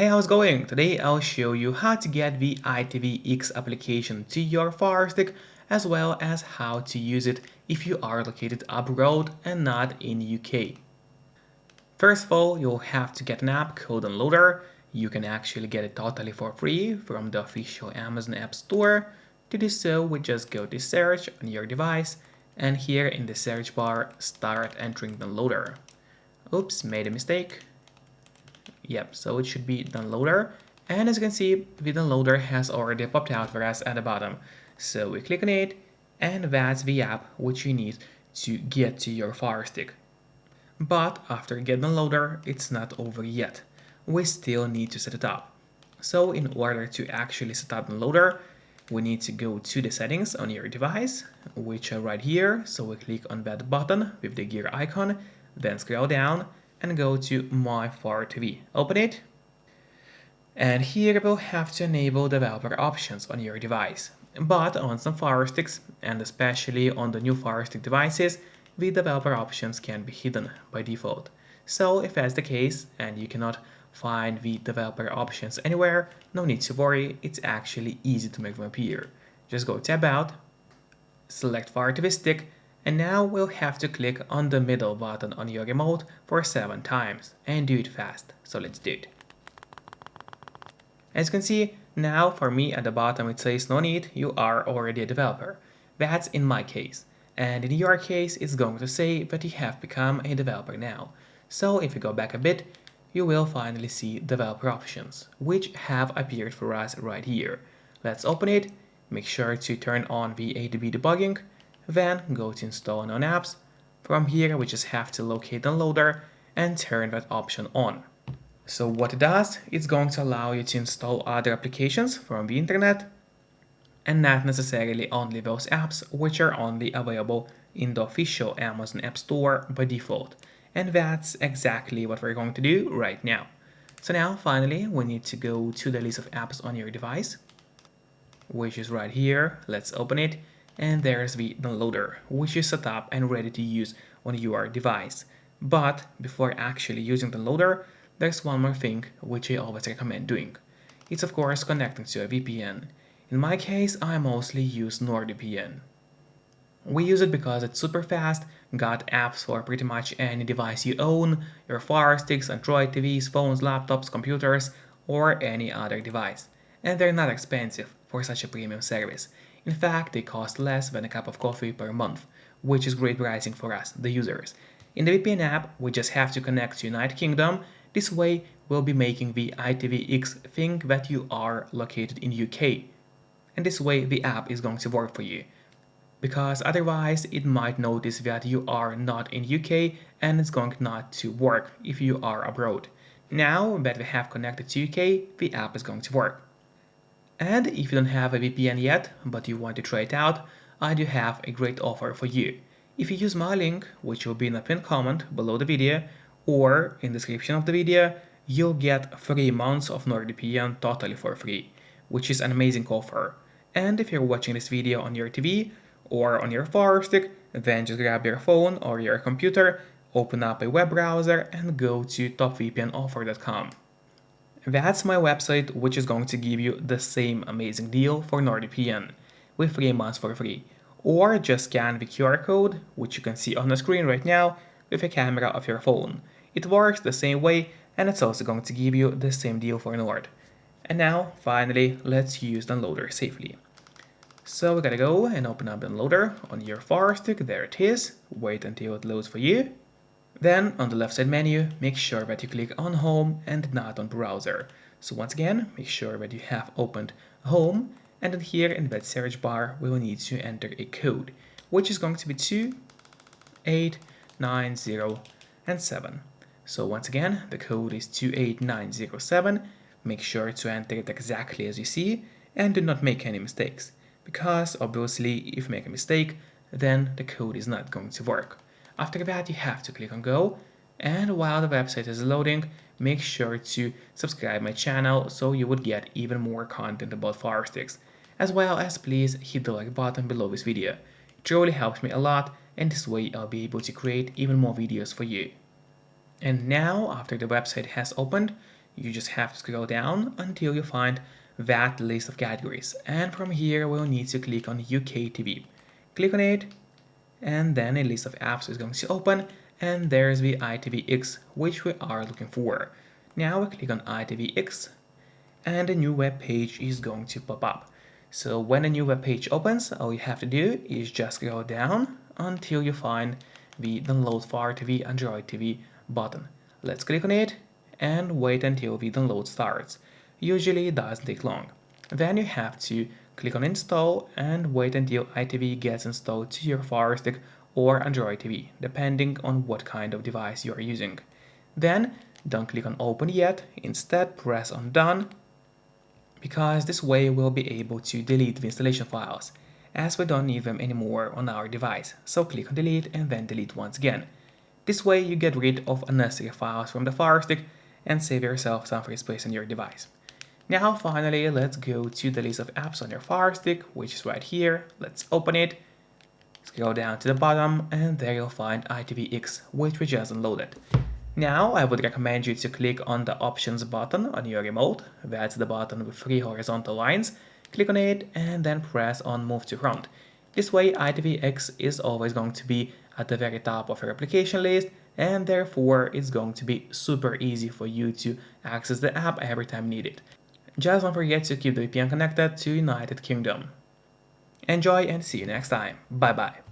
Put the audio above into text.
Hey, how's it going? Today I'll show you how to get the ITV application to your Firestick, as well as how to use it if you are located abroad and not in UK. First of all, you'll have to get an app called Downloader. You can actually get it totally for free from the official Amazon App Store. To do so, we just go to search on your device, and here in the search bar, start entering Downloader. Oops, made a mistake. Yep, so it should be downloader, and as you can see, the downloader has already popped out for us at the bottom. So we click on it, and that's the app which you need to get to your Firestick. But after you get downloader, it's not over yet. We still need to set it up. So in order to actually set up downloader, we need to go to the settings on your device, which are right here. So we click on that button with the gear icon, then scroll down and go to My Fire TV. Open it. And here we'll have to enable developer options on your device. But on some Fire Sticks, and especially on the new Fire Stick devices, the developer options can be hidden by default. So if that's the case, and you cannot find the developer options anywhere, no need to worry, it's actually easy to make them appear. Just go to About, select Fire TV Stick, and now we'll have to click on the middle button on your remote for 7 times, and do it fast, so let's do it. As you can see, now for me at the bottom it says no need, you are already a developer. That's in my case, and in your case it's going to say that you have become a developer now. So if you go back a bit, you will finally see developer options, which have appeared for us right here. Let's open it, make sure to turn on the ITV debugging, then go to install known apps. From here we just have to locate downloader and turn that option on. So what it does, it's going to allow you to install other applications from the internet, and not necessarily only those apps which are only available in the official Amazon App Store by default. And that's exactly what we're going to do right now. So now finally we need to go to the list of apps on your device, which is right here. Let's open it, and there's the downloader, which is set up and ready to use on your device. But before actually using the downloader, there's one more thing which I always recommend doing. It's of course connecting to a VPN. In my case, I mostly use NordVPN. We use it because it's super fast, got apps for pretty much any device you own, your Fire Sticks, Android TVs, phones, laptops, computers, or any other device. And they're not expensive for such a premium service. In fact, they cost less than a cup of coffee per month, which is great pricing for us, the users. In the VPN app, we just have to connect to United Kingdom. This way, we'll be making the ITVX think that you are located in UK. And this way, the app is going to work for you. Because otherwise, it might notice that you are not in UK and it's going not to work if you are abroad. Now that we have connected to UK, the app is going to work. And if you don't have a VPN yet, but you want to try it out, I do have a great offer for you. If you use my link, which will be in the pinned comment below the video, or in the description of the video, you'll get 3 months of NordVPN totally for free, which is an amazing offer. And if you're watching this video on your TV or on your Fire Stick, then just grab your phone or your computer, open up a web browser and go to topvpnoffer.com. That's my website, which is going to give you the same amazing deal for NordVPN with 3 months for free. Or just scan the QR code, which you can see on the screen right now, with a camera of your phone. It works the same way, and it's also going to give you the same deal for Nord. And now, finally, let's use Downloader safely. So we gotta go and open up Downloader on your Fire Stick. There it is. Wait until it loads for you. Then, on the left side menu, make sure that you click on Home and not on Browser. So once again, make sure that you have opened Home, and then here in that search bar, we will need to enter a code, which is going to be 28907. So once again, the code is 28907. Make sure to enter it exactly as you see, and do not make any mistakes, because obviously if you make a mistake, then the code is not going to work. After that, you have to click on Go, and while the website is loading, make sure to subscribe my channel so you would get even more content about Fire Sticks, as well as please hit the like button below this video. It truly helps me a lot, and this way I'll be able to create even more videos for you. And now, after the website has opened, You just have to scroll down until you find that list of categories. And from here, we'll need to click on UK TV. Click on it, and then a list of apps is going to open, and there's the ITVX, which we are looking for. Now we click on ITVX, and a new web page is going to pop up. So when a new web page opens, all you have to do is just scroll down until you find the Download Fire TV Android TV button. Let's click on it and wait until the download starts. Usually it doesn't take long. Then you have to click on Install and wait until ITV gets installed to your Firestick or Android TV, depending on what kind of device you are using. Then don't click on Open yet, instead press on Done, because this way we'll be able to delete the installation files, as we don't need them anymore on our device. So click on Delete and then delete once again. This way you get rid of unnecessary files from the Firestick and save yourself some free space on your device. Now finally, let's go to the list of apps on your Firestick, which is right here. Let's open it, scroll down to the bottom, and there you'll find ITVX, which we just downloaded. Now I would recommend you to click on the Options button on your remote. That's the button with 3 horizontal lines. Click on it and then press on Move to Front. This way ITVX is always going to be at the very top of your application list, and therefore it's going to be super easy for you to access the app every time needed. Just don't forget to keep the VPN connected to United Kingdom. Enjoy and see you next time. Bye bye.